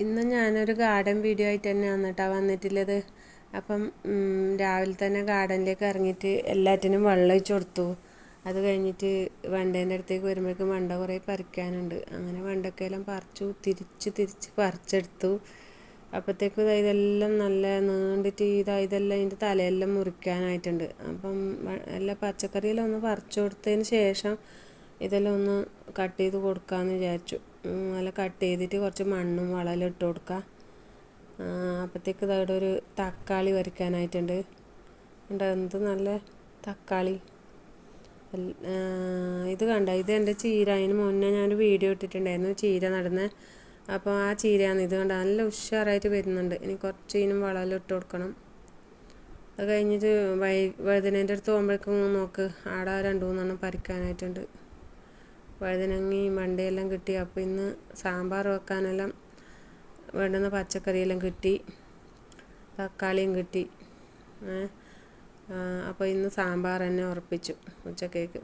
ഇന്ന് ഞാനൊരു garden video ആയിട്ട് തന്നെയാണ് കേട്ടോ വന്നിട്ടുള്ളത്. അപ്പം രാവിലെ തന്നെ ഗാർഡനിലേക്ക് ഇറങ്ങിയിട്ട് എല്ലാറ്റിനും വെള്ളം ഒഴിച്ച് കൊടുത്തു. അത് കഴിഞ്ഞിട്ട് വെണ്ടേൻ്റെ അടുത്തേക്ക് വരുമ്പോഴേക്കും വെണ്ട കുറേ പറിക്കാനുണ്ട്. അങ്ങനെ വെണ്ടക്കെല്ലാം പറിച്ചു തിരിച്ച് പറിച്ചെടുത്തു. അപ്പോഴത്തേക്കും ഇതെല്ലാം നല്ല നീണ്ടിട്ട് ഇതെല്ലാം ഇതിൻ്റെ തലയെല്ലാം മുറിക്കാനായിട്ടുണ്ട്. അപ്പം എല്ലാ പച്ചക്കറിയെല്ലാം ഒന്ന് പറിച്ചു കൊടുത്തതിന് ശേഷം ഇതെല്ലാം ഒന്ന് കട്ട് ചെയ്ത് കൊടുക്കാമെന്ന് വിചാരിച്ചു. നല്ല കട്ട് ചെയ്തിട്ട് കുറച്ച് മണ്ണും വളമെല്ലാം ഇട്ട് കൊടുക്കുക. അപ്പോഴത്തേക്ക് ഇതവിടെ ഒരു തക്കാളി വരയ്ക്കാനായിട്ടുണ്ട്. എന്ത് നല്ല തക്കാളി. ഇത് കണ്ട, ഇത് എൻ്റെ ചീര. അതിന് മുന്നേ ഞാനൊരു വീഡിയോ ഇട്ടിട്ടുണ്ടായിരുന്നു ചീര നടുന്നത്. അപ്പോൾ ആ ചീരയാണ് ഇത്. കണ്ട നല്ല ഉഷാറായിട്ട് വരുന്നുണ്ട്. ഇനി കുറച്ച് ഇതിനും വളമെല്ലാം ഇട്ട് കൊടുക്കണം. അത് കഴിഞ്ഞിട്ട് വഴുതനേൻ്റെ അടുത്ത് പോകുമ്പോഴേക്കും നോക്ക്, ആടെ 2-3 പറിക്കാനായിട്ടുണ്ട്. വഴുതനങ്ങയും വെണ്ടയെല്ലാം കിട്ടി. അപ്പോൾ ഇന്ന് സാമ്പാർ വെക്കാനെല്ലാം വേണ്ടുന്ന പച്ചക്കറിയെല്ലാം കിട്ടി, തക്കാളിയും കിട്ടി. അപ്പോൾ ഇന്ന് സാമ്പാർ തന്നെ ഉറപ്പിച്ചു ഉച്ചക്കേക്ക്.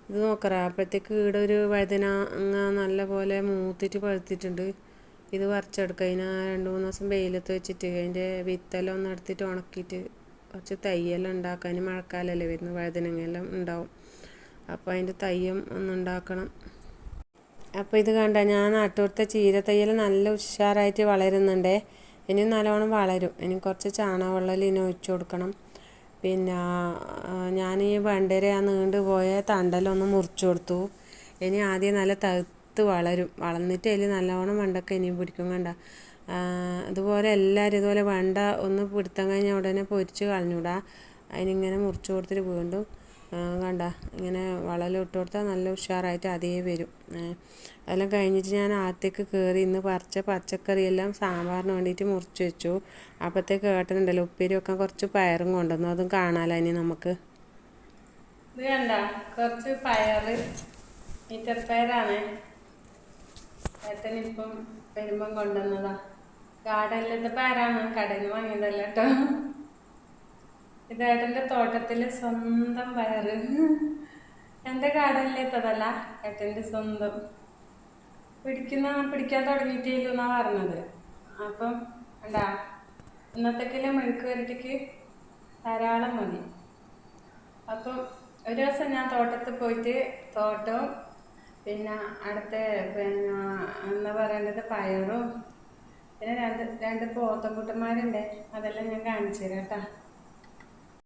ഇത് നോക്കറ, അപ്പോഴത്തേക്ക് ഇവിടെ ഒരു വഴുതനങ്ങ നല്ല പോലെ മൂത്തിട്ട് പഴുത്തിട്ടുണ്ട്. ഇത് പറിച്ചെടുക്കുക. അതിന് 2-3 ദിവസം വെയിലത്ത് വെച്ചിട്ട് അതിൻ്റെ വിത്തെല്ലാം ഒന്ന് എടുത്തിട്ട് ഉണക്കിയിട്ട് കുറച്ച് തൈയെല്ലാം ഉണ്ടാക്കാൻ. മഴക്കാലമല്ലേ വരുന്നത്, വഴുതനങ്ങയെല്ലാം ഉണ്ടാവും. അപ്പോൾ അതിൻ്റെ തയ്യം ഒന്നുണ്ടാക്കണം. അപ്പോൾ ഇത് കണ്ട, ഞാൻ നട്ടുകൊടുത്ത ചീര തയ്യൽ നല്ല ഉഷാറായിട്ട് വളരുന്നുണ്ട്. ഇനി നല്ലോണം വളരും. ഇനി കുറച്ച് ചാണകവെള്ളം ഇനി ഒഴിച്ചു കൊടുക്കണം. പിന്നെ ഞാൻ ഈ വെണ്ടര നീണ്ടു പോയ തണ്ടലൊന്ന് മുറിച്ചു കൊടുത്തു. ഇനി ആദ്യം നല്ല തഴുത്ത് വളരും. വളർന്നിട്ട് അതിൽ നല്ലോണം വെണ്ടൊക്കെ ഇനിയും പിടിക്കും. കണ്ട, അതുപോലെ എല്ലാവരും ഇതുപോലെ വെണ്ട ഒന്ന് പിടുത്തം കഴിഞ്ഞാൽ ഉടനെ പൊരിച്ച് കളഞ്ഞൂടാ. അതിനിങ്ങനെ മുറിച്ച് കൊടുത്തിട്ട് വീണ്ടും കണ്ട ഇങ്ങനെ വളമെല്ലാം ഇട്ട് കൊടുത്താൽ നല്ല ഉഷാറായിട്ട് അതേ വരും. അതെല്ലാം കഴിഞ്ഞിട്ട് ഞാൻ അകത്തേക്ക് കയറി ഇന്ന് പറിച്ച പച്ചക്കറിയെല്ലാം സാമ്പാറിന് വേണ്ടിയിട്ട് മുറിച്ച് വെച്ചു. അപ്പോഴത്തേക്ക് ഏട്ടനുണ്ടല്ലോ ഉപ്പേരി വെക്കാൻ കുറച്ച് പയറും കൊണ്ടുവന്നു. അതും കാണാമല്ലോ ഇനി നമുക്ക്. ഇത് കണ്ട, കുറച്ച് പയറ് മീറ്റർപ്പയറാണ് ഏട്ടനിപ്പം വരുമ്പം കൊണ്ടുവന്നതാ. ഗാർഡനിലത്തെ പയറാണ്, കടയിൽ നിന്ന് വാങ്ങിയതല്ല കേട്ടോ. ഇത് ഏട്ടൻ്റെ തോട്ടത്തിലെ സ്വന്തം പയറ്. എൻ്റെ ഗാർഡനിലെത്തതല്ല, ഏട്ടൻ്റെ സ്വന്തം. പിടിക്കാൻ തുടങ്ങിയിട്ടില്ലെന്നാ പറഞ്ഞത്. അപ്പം എന്താ ഇന്നത്തേക്കില്ല മെഴുക്ക് വരട്ടിക്ക് ധാരാളം മതി. അപ്പം ഒരു ദിവസം ഞാൻ തോട്ടത്തിൽ പോയിട്ട് തോട്ടവും പിന്നെ അടുത്ത എന്താ പറയേണ്ടത് പയറും പിന്നെ രണ്ട് പോത്തൻകുട്ടന്മാരുണ്ട്, അതെല്ലാം ഞാൻ കാണിച്ചു തരാം കേട്ടോ.